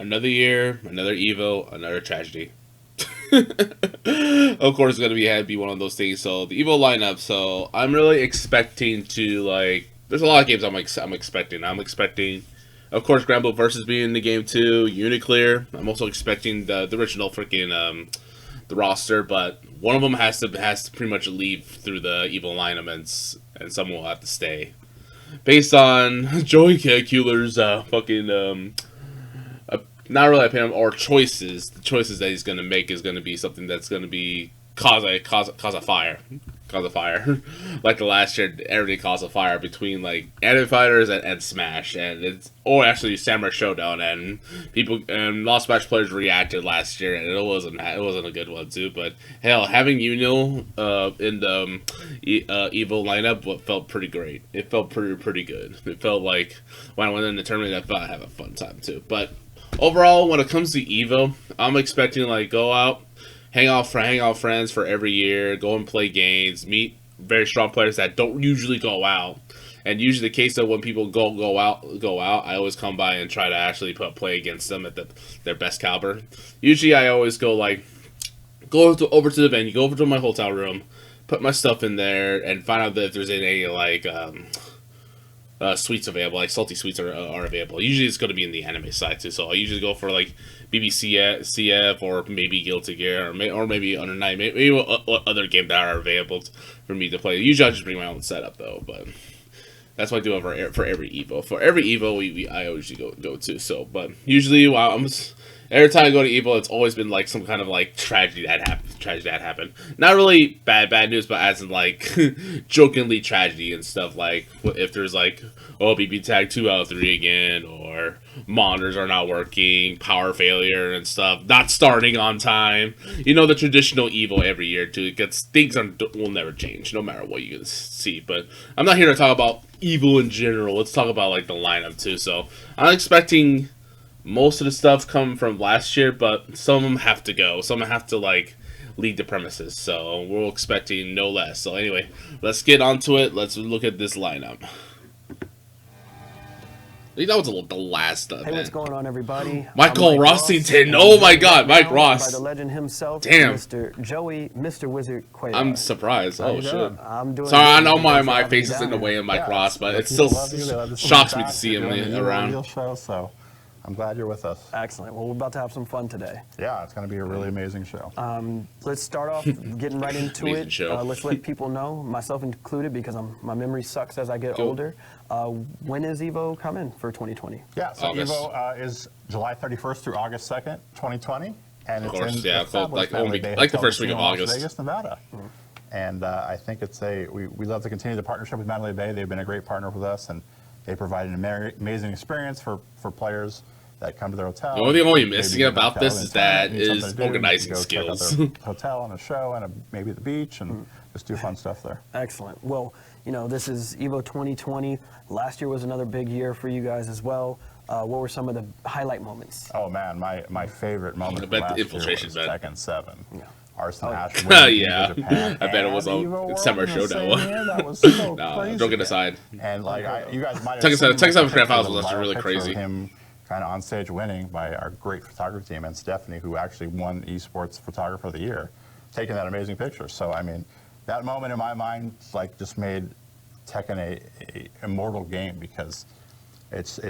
Another year, another Evo, another tragedy. Of course, it's gonna be one of those things. So the Evo lineup. So I'm really expecting to like. There's a lot of games I'm expecting. I'm expecting, of course, Granblue versus being in the game too. Uniclear. I'm also expecting the original freaking the roster, but one of them has to pretty much leave through the Evo lineup, and someone will have to stay, based on Joey Calcular's fucking not really opinion or choices. The choices that he's gonna make is gonna be something that's gonna be cause a fire. Cause a fire. Like the last year, everything caused a fire between like anime fighters and Smash, and actually Samurai Showdown, and Lost Smash players reacted last year, and it wasn't a good one too. But hell, having in the Evo lineup felt pretty great. It felt pretty good. It felt like when I went in the tournament, I felt I had a fun time too. But overall, when it comes to Evo, I'm expecting like go out. Hang out friends for every year, go and play games, meet very strong players that don't usually go out. And usually the case of when people go out, I always come by and try to actually play against them at their best caliber. Usually I always go over to the venue, go over to my hotel room, put my stuff in there, and find out that if there's any like suites available, like salty suites are available. Usually it's going to be in the anime side too, so I usually go for like BBCF or maybe Guilty Gear or maybe Under Night, maybe other games that are available for me to play. Usually I just bring my own setup though, but that's what I do for every Evo. For every Evo, I always go to. So, but usually every time I go to Evo, it's always been like some kind of like tragedy that happened. Not really bad news, but as in like jokingly tragedy and stuff. Like if there's like BB tag 2 out of 3 again, or monitors are not working, power failure and stuff, not starting on time. You know, the traditional Evo every year too. Things will never change, no matter what you see. But I'm not here to talk about Evo in general. Let's talk about like the lineup too. So I'm expecting most of the stuff come from last year, but some of them have to go. Some have to like leave the premises. So we're expecting no less. So anyway, let's get onto it. Let's look at this lineup. I think that was the last stuff. Hey, what's going on, everybody? Michael Rossington. Oh my God, Mike Ross. By the legend himself, damn. Mr. Joey, Mr. Wizard Quayle. I'm surprised. Oh shit. I'm doing. Sorry, I know my face is in the way of Mike Ross, but it still shocks me to see him around. Show, so I'm glad you're with us. Excellent. Well, we're about to have some fun today. Yeah, it's going to be a really amazing show. Let's start off getting right into it. Let's let people know, myself included, because my memory sucks as I get older. When is Evo coming for 2020? Yeah, so August. Evo is July 31st through August 2nd, 2020. And Of it's course, in yeah, like the first week of August. Vegas, Nevada. And I think we love to continue the partnership with Mandalay Bay. They've been a great partner with us, and they provide an amazing experience for players that come to their hotel. The only thing I'm missing about this is organizing skills. Hotel and a show and maybe the beach, and just do fun stuff there. Excellent. Well, you know, this is Evo 2020. Last year was another big year for you guys as well. What were some of the highlight moments? Oh man, my favorite moment I bet last the infiltration year was bet. Tekken 7. Yeah. Arsene Ash Yeah. Japan, I bet it was and on Evo Summer World in the Showdown. same year. That was so No, crazy. joking aside. And like you guys might have Tekken 7 seen Tekken 7 the Grand Finals picture, was actually really the picture of crazy. Him kind of on stage winning by our great photography team and Stephanie, who actually won Esports Photographer of the Year, taking that amazing picture. So I mean, that moment in my mind like just made Tekken a immortal game, because it's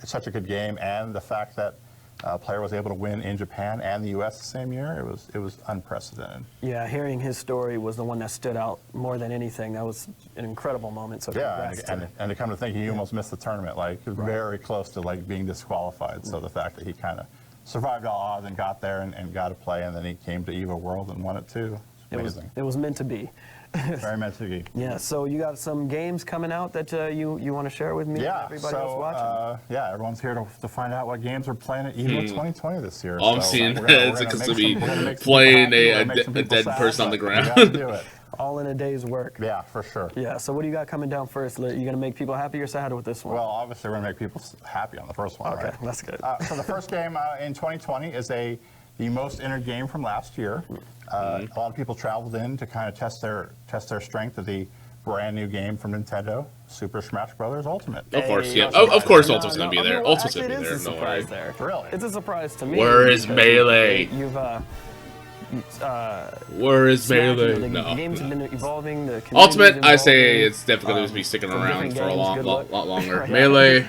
such a good game, and the fact that a player was able to win in Japan and the U.S. the same year, it was unprecedented. Yeah, hearing his story was the one that stood out more than anything. That was an incredible moment. So yeah, and to come to think, he almost missed the tournament, like very close to like being disqualified. So the fact that he kind of survived all odds and got there and got to play, and then he came to Evo World and won it too. Amazing. It was meant to be. Very meant to be. Yeah, so you got some games coming out that you want to share with me and everybody else watching? Yeah, everyone's here to find out what games we're playing at Evo 2020 this year. All I'm seeing is it's going to be playing a dead person on the ground. Do it. All in a day's work. Yeah, for sure. Yeah, so what do you got coming down first? You going to make people happy or sad with this one? Well, obviously we're going to make people happy on the first one, okay, right? That's good. So the first game in 2020 is the most entered game from last year. A lot of people traveled in to kind of test their strength of the brand new game from Nintendo, Super Smash Bros. Ultimate. Of course, Hey, yeah. no Of course, surprise. Ultimate's gonna be I mean, there. well, Ultimate's gonna actually, be it is there. a No worry. surprise there. Really? It's a surprise to me. Where is because Melee? You've Where is Smash, Melee? the No. games have been evolving. The community's Ultimate, I say evolving. it's definitely going to be sticking from around different for a games, lot good longer. Right. Melee,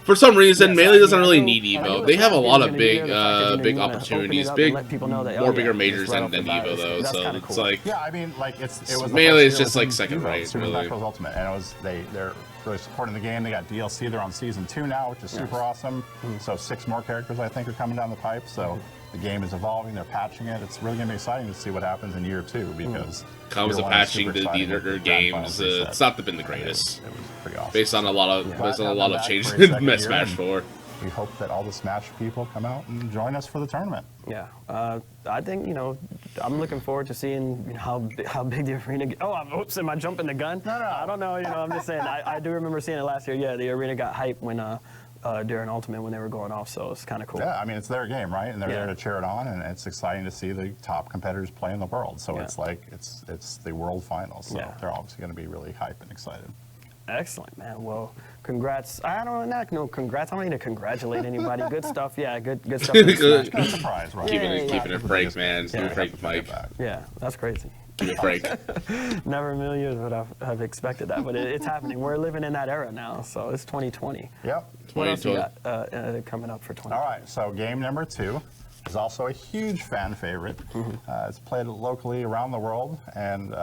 for some reason, Yeah, Melee so, doesn't yeah, really I need knew Evo. the They have a fact lot that of you're big, gonna be there, the fact that you're big gonna open it opportunities, up and big, let people know that, more oh, bigger yeah, majors just right off than the bat. Evo though. That's So kinda it's cool. like Yeah, I mean, like it was Melee the is first just year like with second Evo, rate, Super really. Smash Bros. Ultimate, and they're really supporting the game. They got DLC. They're on season 2 now, which is super awesome. So 6 more characters I think are coming down the pipe. So the game is evolving. They're patching it. It's really gonna be exciting to see what happens in year 2 because comes year to one is patching super the exciting with their the Grand Final games. reset. It's not been the greatest, It was pretty awesome. based on a lot of Glad to have them back changes for a in second year, Smash and 4. We hope that all the Smash people come out and join us for the tournament. Yeah, I think I'm looking forward to seeing how big the arena. Oops, am I jumping the gun? No. I don't know. I'm just saying. I do remember seeing it last year. Yeah, the arena got hyped when during Ultimate when they were going off, so it's kind of cool. Yeah, I mean, it's their game, right? And they're Yeah. there to cheer it on, and it's exciting to see the top competitors play in the world. So Yeah. it's like, it's the world finals. So Yeah. they're obviously going to be really hyped and excited. Excellent, man. Well, congrats. I don't know. Congrats. I don't need to congratulate anybody. Good stuff. Yeah, good stuff. in Good. Smash. No surprise, right? Keeping Yeah, it, yeah, keeping it frank, man. Keeping it frank, with Mike. Yeah, that's crazy. Keep it frank. Never in a million years would I have expected that, but it's happening. We're living in that era now, so it's 2020. Yep. What else you 2020. got coming up for 2020? All right, so game number 2 is also a huge fan favorite. It's played locally around the world and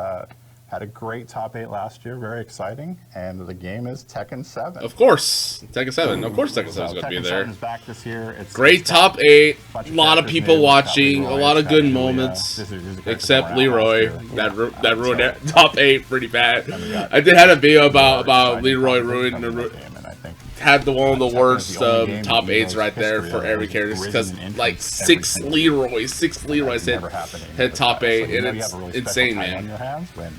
had a great top 8 last year, very exciting. And the game is Tekken 7. Of course, Tekken 7. Of course, Tekken 7 is going to be Tekken there. 7 is back this year. Great top 8. A Bunch of lot of characters people new. It's got watching. A Leroy, lot of it's good got Julia. moments. These are characters Except that were around Leroy. last year. That ruined So- that top 8 pretty bad. got I did have a video about exciting Leroy content ruining coming in the the game, and I think had the one of the Tekken is worst the only game top in 8s right there history for that every has character risen because in influence like every 6 single Leroys never happened in hit top the 8 past. So you and know you it's have a really special insane, time on man. your hands when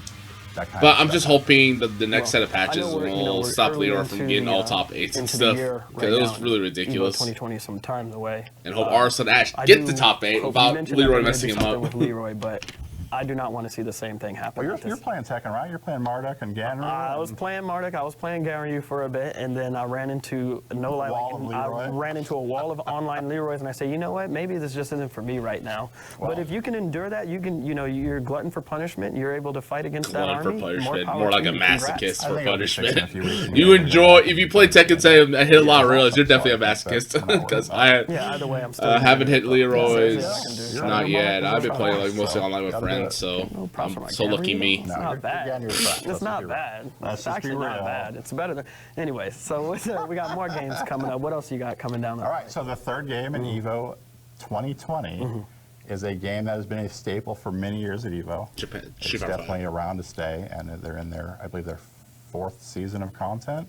that kind But of I'm stuff just happens. hoping that the next Well, set of I patches know we're will stop early Leroy from into getting the, all top 8s and into the stuff year because right it was now, really Evo ridiculous. 2020 some time away. And hope Arsenal Ash I get do the top 8 hope you without mentioned that Leroy they're gonna messing do him something up. with Leroy, but I do not want to see the same thing happen. Well, with you're this. playing Tekken, right? You're playing Marduk and Ganryu. I was playing Marduk, I was playing Garyu for a bit, and then I ran into Wall of I Leroy. ran into a wall of online Leroys, and I say, you know what? Maybe this just isn't for me right now. Well- but if you can endure that, you can. You're glutton for punishment. You're able to fight against that Glutton army. for punishment, power more to like a you. Congrats. masochist I for think it'll be fixed in a punishment. few weeks. You enjoy if you play Tekken 7 and hit a lot of Yeah, reels, you're that's definitely a sorry, masochist but because I'm not Yeah, either way, I'm still. haven't hit Leroy's. Yeah, I can do it. Not yet. I've been playing like mostly So, online with gotta do friends, it. so No problem for my so lucky Garyu. me. It's No, not you're bad. getting your track. It's Let's not just be real. bad. Let's It's just be actually not real. bad. It's better than. Anyway, so we got more games coming up. What else you got coming down the All right, so the third game in Evo 2020 is a game that has been a staple for many years at Evo. Japan, It's Street Fighter definitely around to stay, and they're in their, I believe, their 4th season of content,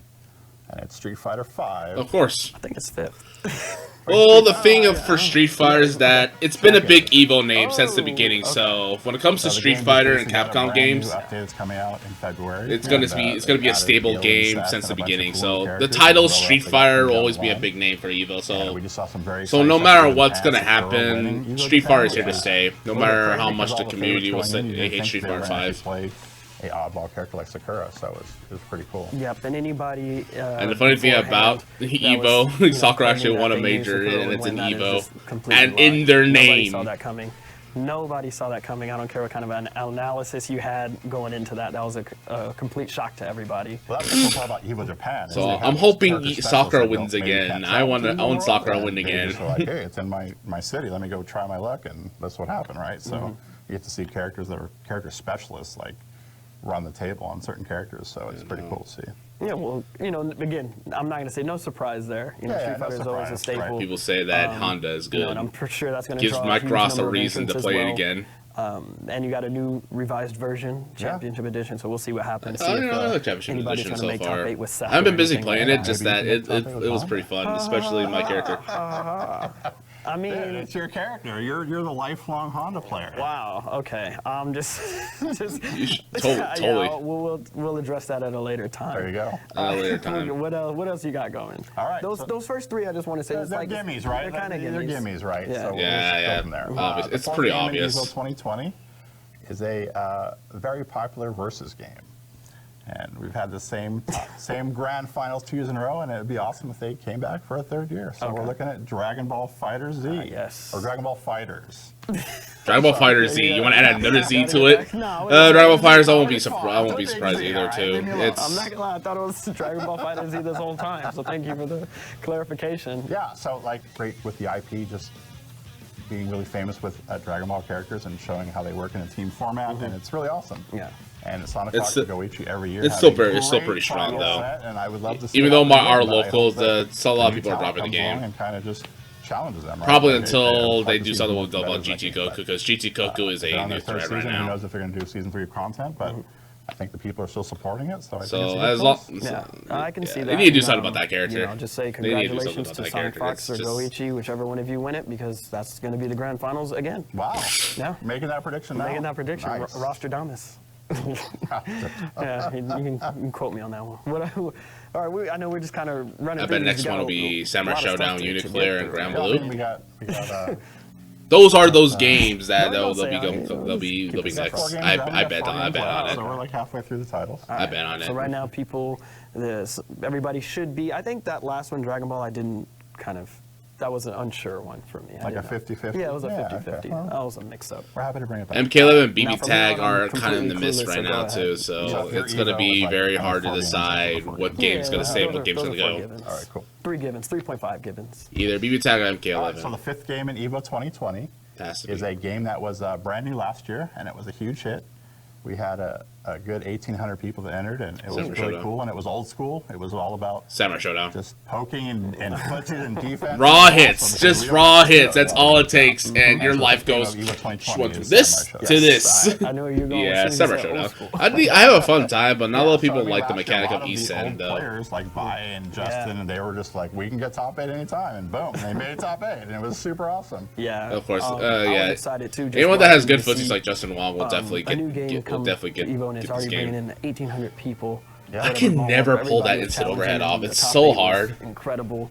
and it's Street Fighter 5. Of course. I think it's 5th. Well, the thing for Street Fighter is that it's been a big Evo name since the beginning. So when it comes to So the Street game Fighter and basically got a Capcom brand new games, update that's coming out in February. it's gonna and, be it's they gonna be a added stable alien game sets since and the a bunch of beginning. cool So the characters title that Street they got Fighter coming will down always the be a line. big name for Evo. And So we just saw some very so exciting no stuff matter in what's the gonna past with Earl happen, winning Evo Street Fighter is here 10. to stay. No It's matter crazy how because much all the community will favorites say going in, they you'd hate think Street they were Fighter gonna actually 5. play a oddball character like Sakura, so it was pretty cool. Yep, and anybody. And the funny thing beforehand about that Evo, was, Sakura claiming actually that won a they knew major, Sakura and would it's an win, that is Evo. just completely And in lied. their Nobody name. saw that coming. Nobody saw that coming. I don't care what kind of an analysis you had going into that. That was a complete shock to everybody. Well, that's the cool part about Evo Japan. is So they have I'm these hoping character specialists Sakura that wins maybe again. can't I travel want to to the own world, Sakura and win they again. just are like, hey, it's in my city. Let me go try my luck, and that's what happened, right? So you get to see characters that are character specialists, like run the table on certain characters. So it's pretty cool to see. Yeah, well, again, I'm not going to say no surprise there. Yeah, Street no Fighter is always a surprise, right. staple. People say that Honda is good. And I'm sure that's going to Gives draw Mike a huge Ross a number of reason to entrants as play it well. again. And you got a new revised version, Championship Edition. So we'll see what happens. See I if, don't know the Championship anybody's Edition trying to so make far. top 8 with Seth I haven't been or busy anything playing like it, just that Maybe you it, can it, make top it was eight pretty fun, especially my character. I mean, It's your character. You're the lifelong Honda player. wow. Okay. I'm just. Totally. Yeah, we'll address that at a later time. There you go. At a later time. What else you got going? All right, Those first 3, I just want to say, They're it's like gimmies, right? They're kind of They're gimmies. gimmies, right? Yeah. So we'll Yeah, just yeah. go from there. Obvious. The It's fourth pretty game in obvious. Evo 2020 is a very popular versus game. And we've had the same grand finals 2 years in a row, and it'd be awesome if they came back for a 3rd year. So we're looking at Dragon Ball Fighter Z. Yes. Or Dragon Ball Fighters. Dragon Ball Fighter Z. You want to add another Z to it? No. Dragon Ball Fighters. I won't be surprised either. Too. I'm not gonna lie. I thought it was Dragon Ball Fighter Z this whole time. So thank you for the clarification. Yeah. So like great with the IP, just being really famous with Dragon Ball characters and showing how they work in a team format, and it's really awesome. Yeah. And it's Sonic Fox and Goichi every year. It's still pretty strong though. And I would love to see even though our locals, a lot of people are dropping the game. And kind of just challenges them. Right? Probably until they do something with GT Goku, because GT Goku is a new threat right now. Who knows if they're going to do season 3 of content, but I think the people are still supporting it. So I can see that. They need to do something about that character. You know, just say congratulations to Sonic Fox or Goichi, whichever one of you win it, because that's going to be the grand finals again. Wow. Yeah. Making that prediction now. Making that prediction. Nice. Rostradamus. Yeah, you can quote me on that one. All right, I know we're just kind of running. I bet next one will be Samurai Showdown, Uniclear, and Grand Blue. We got those are those games that they'll be next. I bet on it. So we're like halfway through the titles. I bet on it. So right now, everybody should be. I think that last one, Dragon Ball, that was an unsure one for me. Like a 50-50? Yeah, it was a 50-50. Okay. That was a mix-up. We're happy to bring it back. MK11 and BB Tag are kind of in the mist right now, too, so it's going to be very hard to decide what game's going to stay and what game's going to go. All right, cool. 3 givens, 3.5 givens. Either BB Tag or MK11. Right, so the 5th game in Evo 2020 is a game that was brand new last year, and it was a huge hit. We had a good 1,800 people that entered, and it was really cool, and it was old school. It was all about Samurai Showdown. Just poking and punching and defense. Raw hits. Just raw hits. That's all it takes, and your life goes from this to this. I know you're going. Yeah, Samurai Showdown. I have a fun time, but not a lot of people like the mechanic of East End, though. Players like Vi and Justin, and they were just like, we can get top 8 anytime, and boom, they made top 8, and it was super awesome. Yeah, of course. I'm excited too. Anyone that has good footsies like Justin Wong will definitely get Evo, and it's already bringing in 1,800 people. Yeah. I can never pull that instant overhead off. It's so hard. Incredible.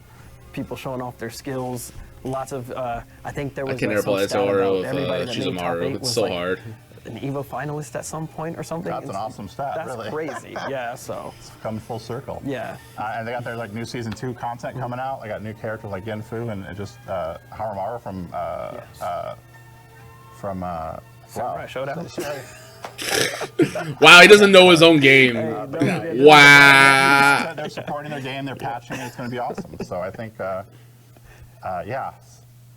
People showing off their skills. Lots of, I think there was. I can never pull that with Shizumaru. It's so hard. An Evo finalist at some point or something. That's an awesome stat, really. That's crazy. Yeah, so. It's come full circle. Yeah. And they got their new season 2 content coming out. They got new characters like Genfu and just Haramaru from Samurai Showdown. Wow, he doesn't know his own game. Wow. They're supporting their game. They're patching it. It's going to be awesome. So I think, yeah.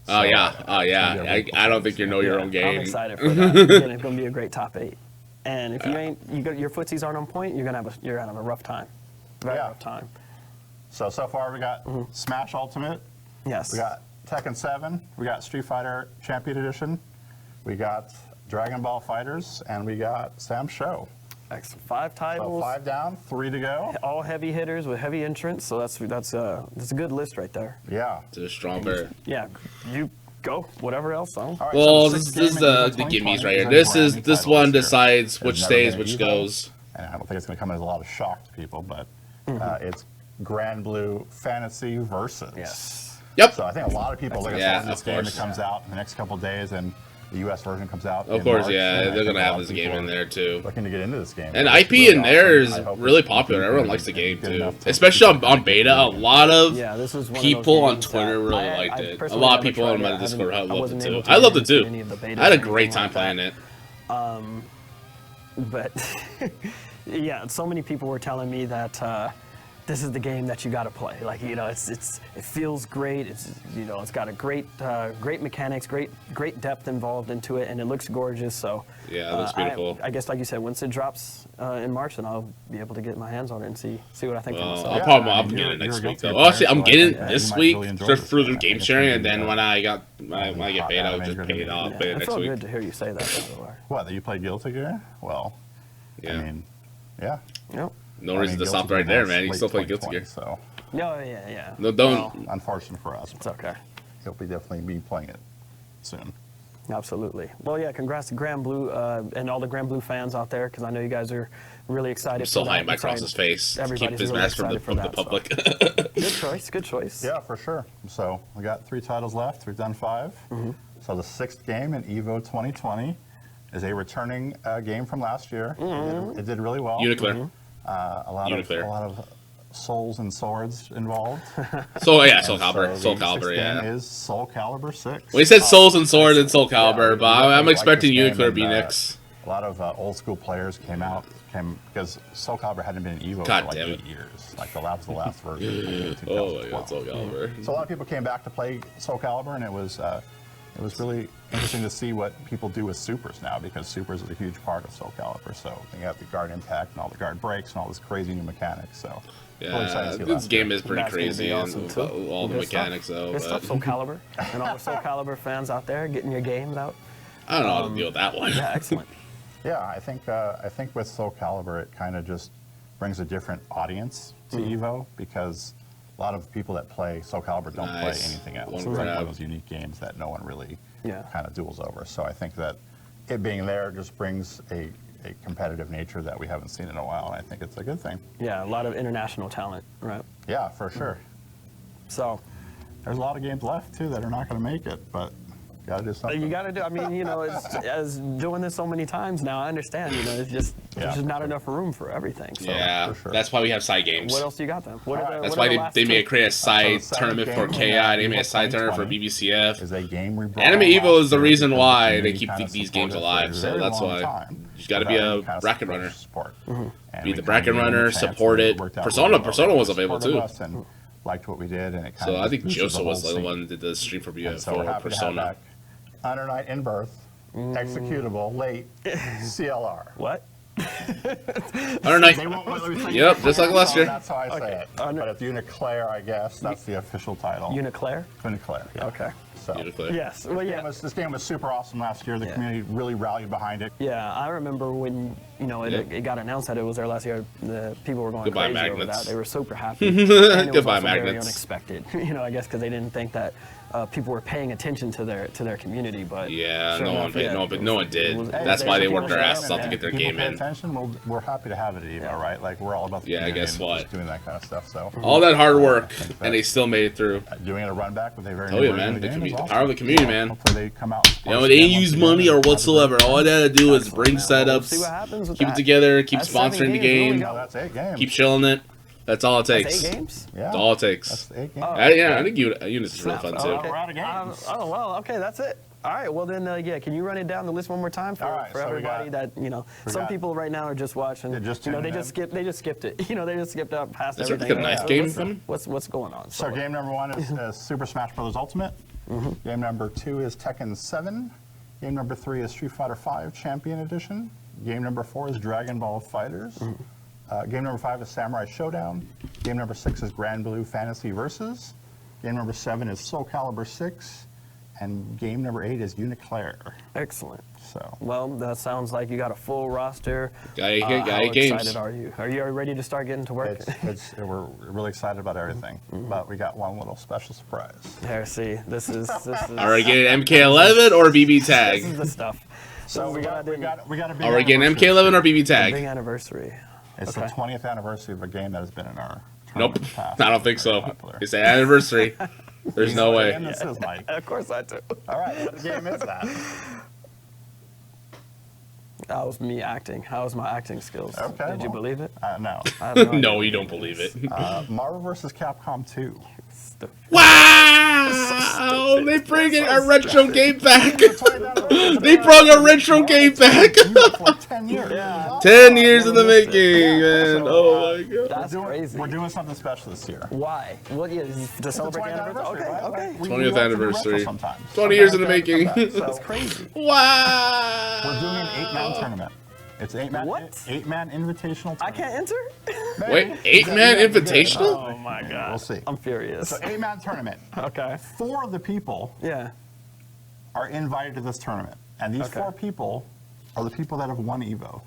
Oh yeah. I don't think you know your own game. I'm excited for that. Again, it's going to be a great top 8. And if your footsies aren't on point, you're gonna have a rough time. Very rough time. So far we got Smash Ultimate. Yes. We got Tekken 7. We got Street Fighter Champion Edition. We got Dragon Ball Fighters, and we got Sam Show. Excellent. 5 titles. So 5 down, 3 to go. All heavy hitters with heavy entrants, so that's a good list right there. Yeah. It's a strong bear. Yeah, you go. Whatever else, though. Right, well, so this is the gimmies right here. This one decides which stays, which goes. And I don't think it's going to come as a lot of shock to people, but it's Grand Blue Fantasy Versus. Yes. Yep. So I think a lot of people look at this game that comes out in the next couple of days, and the U.S. version comes out. Of course, they're going to have this game in there, too. Looking to get into this game. And IP in there is really popular. Everyone likes the game, too. Especially on beta. A lot of people on Twitter really liked it. A lot of people on my Discord loved it, too. I loved it, too. I had a great time playing it. But, yeah, so many people were telling me that this is the game that you got to play. Like, it feels great. It's got a great mechanics, great depth involved into it, and it looks gorgeous. So yeah, it looks beautiful. I guess, like you said, once it drops in March, then I'll be able to get my hands on it and see what I think for myself. I'll get it next week though. Actually, I'm getting it this week just through game sharing, and then when I get paid, I'll just pay it off. Pay it next week. I feel good to hear you say that, by the way. What, that you play Guilty Gear? Well, yeah. I mean, yeah. Yep. No reason to stop right there, man. You can still play Guilty Gear. So. No, yeah. No, don't. Well, unfortunate for us. It's okay. He'll definitely be playing it soon. Absolutely. Well, yeah, congrats to Grand Blue and all the Grand Blue fans out there, because I know you guys are really excited. I'm still hiding my Cross's face. Keep his mask from the public. Good choice. Yeah, for sure. So we got 3 titles left. We've done 5. So the 6th game in Evo 2020 is a returning game from last year. It did really well. Uniclear. A lot Uniclear. of souls and swords involved. So yeah, And Soul Calibur. so Soul the Calibur, sixth yeah. game is Soul Calibur 6. Well, he said Souls and Swords and Soul Yeah, Calibur, we but I'm definitely expecting like this Uniclear to be game, and, next. A lot of old school players came because Soul Calibur hadn't been in Evo God for like damn 8 it. years. Like the last version. In Oh my 2012. god, Soul Calibur. So a lot of people came back to play Soul Calibur, and it was really interesting to see what people do with supers now, because supers is a huge part of Soul Calibur. So you got the guard impact and all the guard breaks and all this crazy new mechanics. So really excited Yeah, to see this that. game is pretty That's gonna be crazy awesome, and too. all the Good stuff. mechanics though. Good stuff, But Soul Calibur. And all the Soul Calibur fans out there getting your games out. I don't know how to deal with that one. Yeah, excellent. Yeah, I think with Soul Calibur, it kind of just brings a different audience to Evo, because a lot of people that play Soul Calibur don't play Nice. anything else. One It's like one grab. of those unique games that no one really Yeah. kind of duels over. So I think that it being there just brings a competitive nature that we haven't seen in a while, and I think it's a good thing. Yeah, a lot of international talent, right? Yeah, for sure. So There's a lot of games left too that are not going to make it, but got to do something. you got to do. I mean, as doing this so many times now, I understand. It's just Yeah, there's just not for sure. enough room for everything. So Yeah, for sure. that's why we have side games. what else do you got then? What are the, That's what why are the last they two? made create a side So the tournament for second game KI. They in made a side tournament for 2020 BBCF. is a game we brought Anime on Evo last is the year reason because why the they community keep kinda these supported games it for alive, a so very that's long why time you gotta be without a any kind of bracket runner. support. Mm-hmm. And Be we the kinda bracket gave them a runner, chance, support and it. worked out Persona- really well. Persona was They available, supported too. us and liked what we did, and it kind So of I think boosted the Joso whole was the scene. one that did the stream for And so we're for happy to have Persona. back Under Night in Birth, executable, late, CLR. What? Under Night. They won't let me say Yep, it, just like so last year. That's how I say Okay. it. Under- But it's Uniclair, I guess. That's the official title. Uniclair? Uniclair. Yeah. Okay. So Uniclear. Yes. Well, yeah. this game was super awesome last year. The Yeah. community really rallied behind it. Yeah, I remember when it got announced that it was there last year. The people were going Goodbye, crazy over Magnets. that. They were super happy. And it was Goodbye, also very Magnets. unexpected. I guess because they didn't think that people were paying attention to their community. But Yeah, sure no one enough, paid. yeah, No one did. it was- That's it why was- they people worked their were asses off to saying, get their People game pay in. attention. We're happy to have it at Evo, Yeah. right? Like we're all about the Yeah, community guess and what? just doing that kind of stuff. So All that hard work, and they still made it through. doing a run back with a very Oh, new yeah, version man. of The the game is commu- the awesome. power of the community, So man. Hopefully they come out. You know, they didn't use money or whatsoever. All they had to do was bring We'll see what setups, happens with keep it that. together, keep That's 7 sponsoring the games, we only game, got- Oh, that's 8 games. keep chilling it. That's all it That's takes. 8 games? Yeah. That's all it takes. That's 8 games. Yeah, I think Units is real Snap. fun Oh, too. okay. We're out of games. Oh well, okay, that's it. All right, well then, can you run it down the list one more time for, All right, for so we everybody got- that we some got- people right now are just watching. They're just they tuning just skipped it. They just skipped up past Is there everything. like a knife else. game What's- coming? What's going on? So game number 1 is Super Smash Bros. Ultimate. Game number 2 is Tekken 7. Game number 3 is Street Fighter V Champion Edition. Game number 4 is Dragon Ball Fighters. Game number 5 is Samurai Showdown. Game number 6 is Grand Blue Fantasy Versus. Game number 7 is Soul Calibur 6. And game number 8 is Uniclair. Excellent. So Well, that sounds like you got a full roster. Got 8 How games. excited are you? Are you ready to start getting to work? we're really excited about everything. But we got one little special surprise. Here, see, this is Are we getting MK11 or BB this is Tag? the stuff. So we got a big Are we getting anniversary. MK11 or BB Big Tag? anniversary. It's Okay. the 20th anniversary of a game that has been in our Nope, tournament past. I don't think so. Very popular. It's an anniversary. There's no What way. game this is, Mike. Of course I do. All right, what game is that? That was me acting. How was my acting skills? Okay, Did you well, believe it? No. I have no idea. No, you don't believe it. Marvel vs. Capcom 2. Wow! They bring in a retro game back. They They brought a retro game back. for like 10 years. Yeah. 10 years in the making, man. Oh my god. That's crazy. We're doing something special this year. Why? What is to celebrate the 20th anniversary? Okay, right? okay. We 20th like to do retro anniversary. sometimes. 20 years in the Sometimes we making. have to come back. That's So, crazy. Wow. we're doing an 8-man tournament. It's an 8-man What? 8-man invitational tournament. I can't enter? Wait, 8-man invitational? Oh my god. We'll see. I'm furious. So 8-man tournament. Okay. 4 of the people Yeah. are invited to this tournament. And these Okay. 4 people are the people that have won Evo.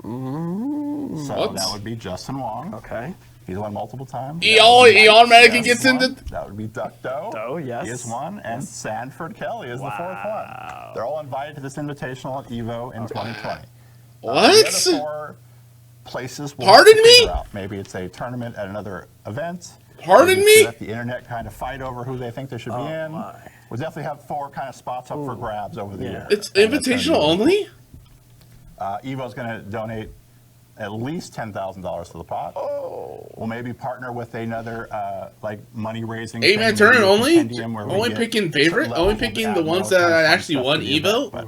So What? that would be Justin Wong. Okay. He's won multiple times. He automatically gets One. into. That would be Ducto. Ducto, yes. He is one, and Sanford Kelly is the 4th one. They're all invited to this invitational at Evo in 2020. The other What? 4 places. We'll Pardon have to figure me? out. Maybe it's a tournament at another event. Pardon Maybe it's me? Let the internet kind of fight over who they think they should be in. my. We'll definitely have 4 kind of spots up for grabs over the Yeah. year. It's And that's gonna invitational be- only? Evo's going to donate at least $10,000 to the pot. Oh. We'll maybe partner with another like money raising. 8-man tournament only? Only picking favorite? Only picking the ones that actually won Evo? But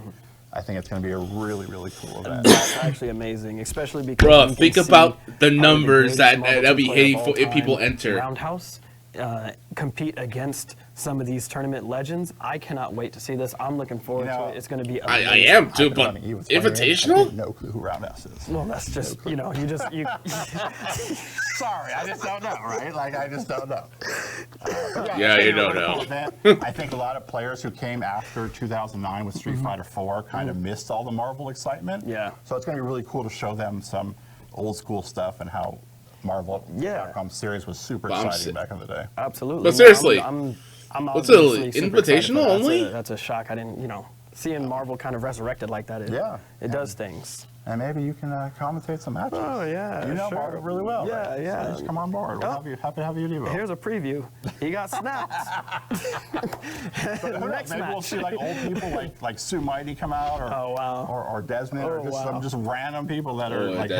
I think it's going to be a really, really cool event. That's actually amazing, especially because Bro, you think can see about the probably numbers greatest that'll Marvel be player hitting of all if people time, enter. Roundhouse, compete against some of these tournament legends. I cannot wait to see this. I'm looking forward to it. It's going to be amazing. I am too, I've been but running Evo20. Invitational? I have no clue who Roundhouse is. Well, that's just, you Sorry, I just don't know, right? Like, I just don't know. Yeah, you don't Cool know. event. I think a lot of players who came after 2009 with Street Fighter 4 kind of missed all the Marvel excitement. Yeah. So it's going to be really cool to show them some old school stuff and how Marvel Capcom series was super exciting back in the day. Absolutely. But seriously, I'm what's it, obviously super excited for invitational that. only? That's a shock. I didn't, seeing Marvel kind of resurrected like that, it does things. And maybe you can commentate some matches. Oh, yeah, You know sure. Marvel really well. Yeah, right? yeah. So just come on board. We're happy to have you at Evo. Here's a preview. He got snapped. But who knows? Maybe we'll see like old people like Sue Mighty come out, or or Desmond, or just some just random people that are like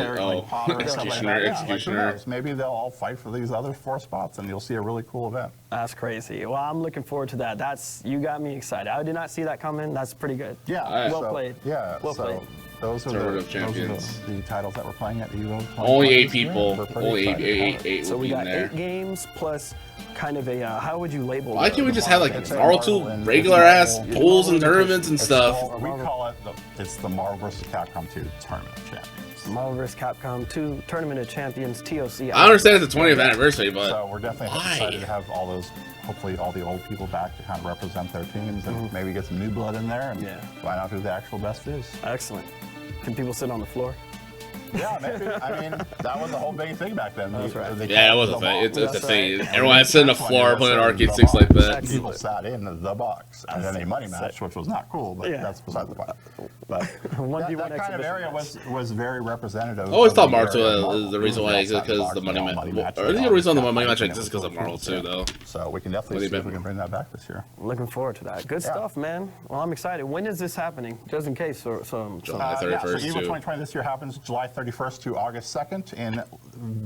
Potter or stuff like that. Executioner. Like, maybe they'll all fight for these other 4 spots, and you'll see a really cool event. That's crazy. Well, I'm looking forward to that. You got me excited. I did not see that coming. That's pretty good. Yeah. Well played. Yeah. Well played. Those are Tournament the of Champions. the titles that we're playing at Evo. Only 8 people. Only eight So will we be in got there. 8 games plus kind of a, how would you label Why the- can't we the just have like Marvel? Marvel 2 regular ass pools and tournaments and stuff? We call it it's the Marvel vs. Capcom 2 Tournament of Champions. Marvel vs. Capcom 2 Tournament of Champions, TOC. I understand it's the 20th anniversary, but So we're definitely why? excited to have all those, hopefully all the old people back to kind of represent their teams and maybe get some new blood in there and find out who the actual best is. Excellent. Can people sit on the floor? Yeah, maybe. I mean, that was the whole big thing back then. That's right. Yeah, it was a thing. It's a thing. Everyone had to sit on the floor playing arcade sticks like that. People sat in the box and then a money match, which was not cool, but that's beside the point. But that kind of area was very representative. I always thought Marvel is the reason why it exists because the money match. I think the reason the money match exists because of Marvel too, though. So we can definitely see if we can bring that back this year. Looking forward to that. Good stuff, man. Well, I'm excited. When is this happening? Just in case. July So 31st Evo too. 2020 this year happens July 31st to August 2nd in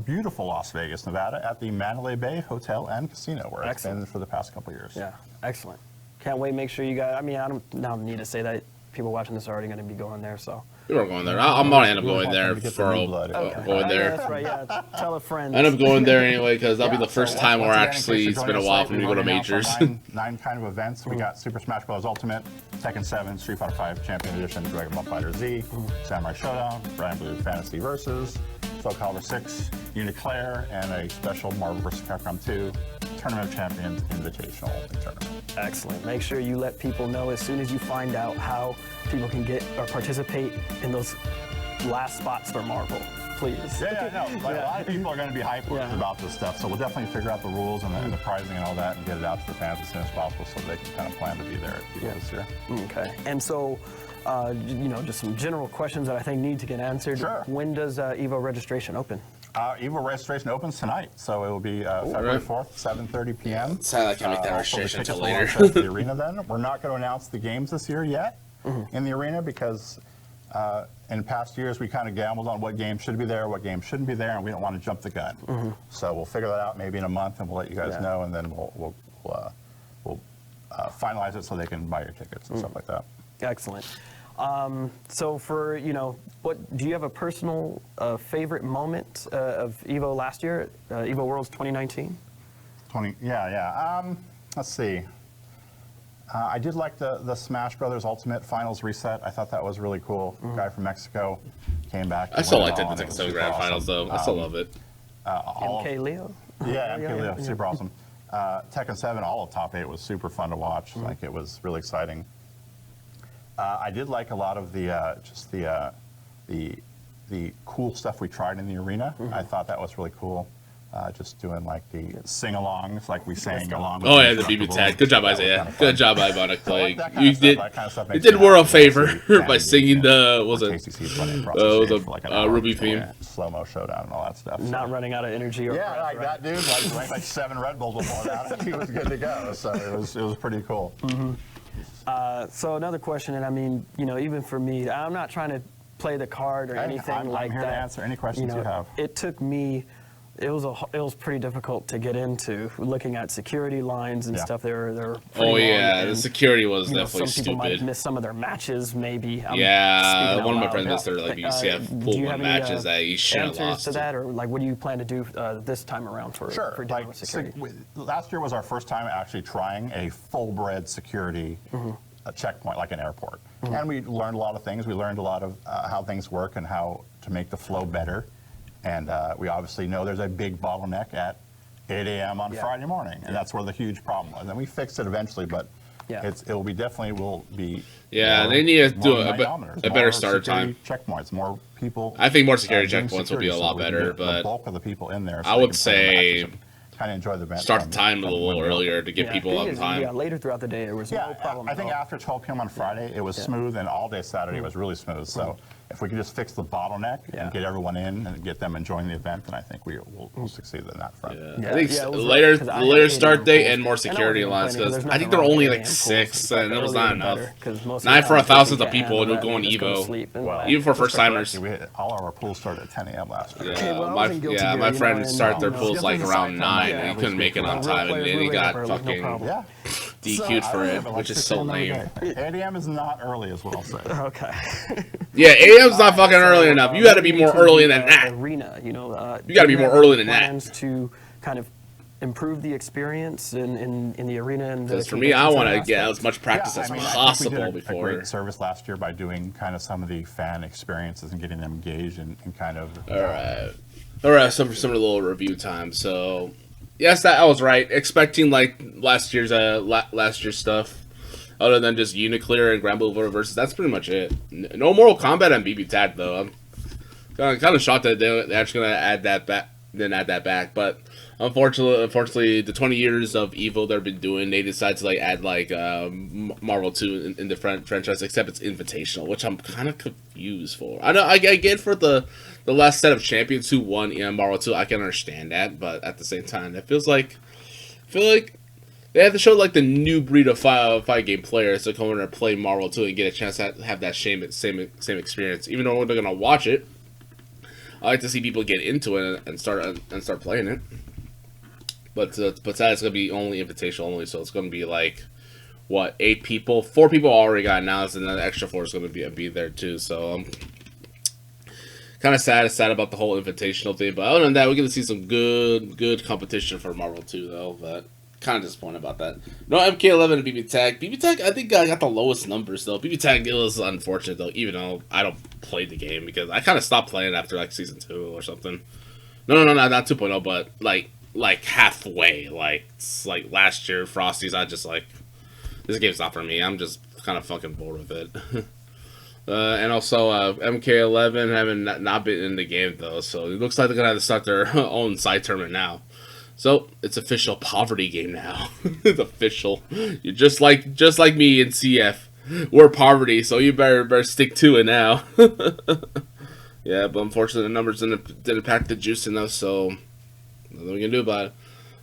beautiful Las Vegas, Nevada, at the Mandalay Bay Hotel and Casino, where it's been for the past couple of years. Yeah, excellent. Can't wait. Make sure you guys. I mean, I don't need to say that. People watching this are already going to be going there, so. We were going there. I'm gonna end up going there for going there. That's right. Yeah, tell a friend. I end up going there anyway because that'll be the first time where actually it's been a while for me to go to majors. Nine kind of events. We got Super Smash Bros. Ultimate, Tekken 7, Street Fighter 5 Champion Edition, Dragon Ball Fighter Z, Samurai Showdown, Brian Blue Fantasy Versus, Soul Calibur 6, Uniclair, and a special Marvel vs. Capcom 2 Tournament of Champions Invitational tournament. Excellent. Make sure you let people know as soon as you find out how people can get or participate in those last spots for Marvel, please. Yeah, no. Like, a lot of people are going to be hyped about this stuff, so we'll definitely figure out the rules and the pricing and all that and get it out to the fans as soon as possible so they can kind of plan to be there at Evo this year. Okay. And so, just some general questions that I think need to get answered. Sure. When does Evo registration open? Evo registration opens tonight, so it will be February 4th, 7:30 p.m. Sad I can't make that registration until later. The arena then. We're not going to announce the games this year yet in the arena because in past years we kind of gambled on what game should be there, what game shouldn't be there, and we don't want to jump the gun. So we'll figure that out maybe in a month, and we'll let you guys know, and then we'll finalize it so they can buy your tickets and stuff like that. Excellent. So for, what do you have a personal favorite moment of Evo last year, Evo Worlds 2019? Let's see. I did like the Smash Brothers Ultimate Finals reset. I thought that was really cool. Guy from Mexico came back. I still liked it in the Tekken 7 Grand Finals, though. I still love it. MK Leo? Yeah, MK Leo, super awesome. Tekken 7, all of top 8 was super fun to watch. Like, it was really exciting. I did like a lot of the cool stuff we tried in the arena. I thought that was really cool. Just doing like the sing-alongs, like we sang along. Oh yeah, the BB tag. Good job, Isaiah. Good job, Ibonic. Like you did did World a favor by singing the Ruby theme. Slow-mo showdown and all that stuff. Not running out of energy. Or yeah, like that dude, like 7 Red Bulls before that, and he was good to go. So it was pretty cool. So another question, and I mean, even for me, I'm not trying to play the card or anything I'm like here that. to answer any questions you have. It took me. It was pretty difficult to get into. Looking at security lines and stuff, they're pretty long, yeah, the security was you know, definitely some people might stupid. miss some of their matches, maybe. Yeah, speaking one of my out friends loud. missed their like Do UCF you pool have matches any, that he should have answers lost. to that, or like what do you plan to do this time around for Sure. dealing with security? Last year was our first time actually trying a full-bred security a checkpoint, like an airport. And we learned a lot of things. We learned a lot of how things work and how to make the flow better. And we obviously know there's a big bottleneck at 8 a.m. on Friday morning, and that's where the huge problem was. And we fixed it eventually, but it'll be definitely will be. Yeah, more, they need to do more a night-owners, better more starter security time. Checkpoints, more people. I think more security doing checkpoints will be a security, lot so we can better, get but the bulk of the people in there. So I they would can play the say matches and kind of enjoy the event. start the time a little earlier to get people up in time. Yeah, later throughout the day there was no problem. I think after 12 p.m. on Friday, it was smooth, and all day Saturday was really smooth. So if we could just fix the bottleneck and get everyone in and get them enjoying the event, then I think we'll succeed in that front. Yeah. I think it was later, rough, 'cause I had later 8 start a.m. date pools. and more And I security wasn't lines, complaining, because 'cause I there's think they're nothing only wrong like with 8 a.m. 6, pools. and it was Earlier not the enough. better, 'cause most of the 9 for time thousands people of can't people handle and that, going they just go to Evo. sleep and, Well, Even for just first timers. We had, all of our pools started at 10 a.m. last year. Okay, well, I my wasn't guilty gear, my you know, friends and, start their you know, pools like different around side 9, from and he that. couldn't make it on Real time, and players, then we he wake got up early, no fucking problem. Yeah. DQ'd for it, which is so lame. 8 a.m. is not early, is what I'll say. Okay. Yeah, 8 a.m.'s not fucking early enough. You got to be more early than that. Arena, you know. You gotta be more early than that. Plans to kind of improve the experience in the arena and the Because for me, I want to get aspect. as much practice as I think we possible did a before. great service last year by doing kind of some of the fan experiences and getting them engaged and kind of. All right. Some of the little review time. So, yes, that I was right. Expecting like last year's stuff, other than just Uniclear and Grand Blue versus. That's pretty much it. No Mortal Kombat and BB Tag though. I'm kind of shocked that they're actually gonna add that back. Didn't add that back, but unfortunately, the 20 years of Evo they've been doing, they decided to like add like Marvel 2 in the franchise, except it's invitational, which I'm kind of confused for. I know I get for the last set of champions who won in Marvel 2, I can understand that, but at the same time, it feels like they have to show like the new breed of fight game players to come in and play Marvel 2 and get a chance to have that same experience, even though they're gonna watch it. I like to see people get into it and start playing it. But that's gonna be only invitational only, so it's gonna be like what 8 people, 4 people already got announced, and then the extra 4 is gonna be there too. So I'm kind of sad about the whole invitational thing. But other than that, we're gonna see some good competition for Marvel 2 though. But kind of disappointed about that. No MK11 and BB Tag. BB Tag, I think I got the lowest numbers though. BB Tag was unfortunate though, even though I don't play the game because I kind of stopped playing after like season 2 or something. No, not 2.0, but like halfway. Like it's like last year, Frosty's. I just like this game's not for me. I'm just kind of fucking bored with it. And also MK11 having not been in the game though, so it looks like they're gonna have to start their own side tournament now. So it's official poverty game now. It's official. You're just like me in CF. We're poverty, so you better stick to it now. Yeah, but unfortunately the numbers didn't pack the juice enough, so nothing we can do about it.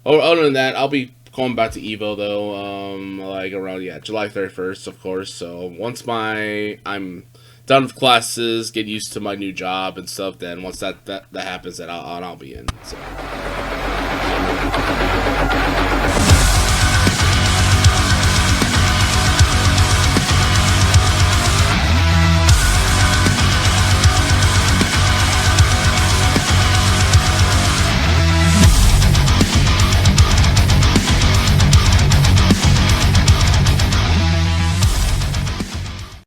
Oh, other than that, I'll be going back to Evo though, like around July 31st, of course. So once I'm done with classes, get used to my new job and stuff, then once that happens, then I'll be in. So.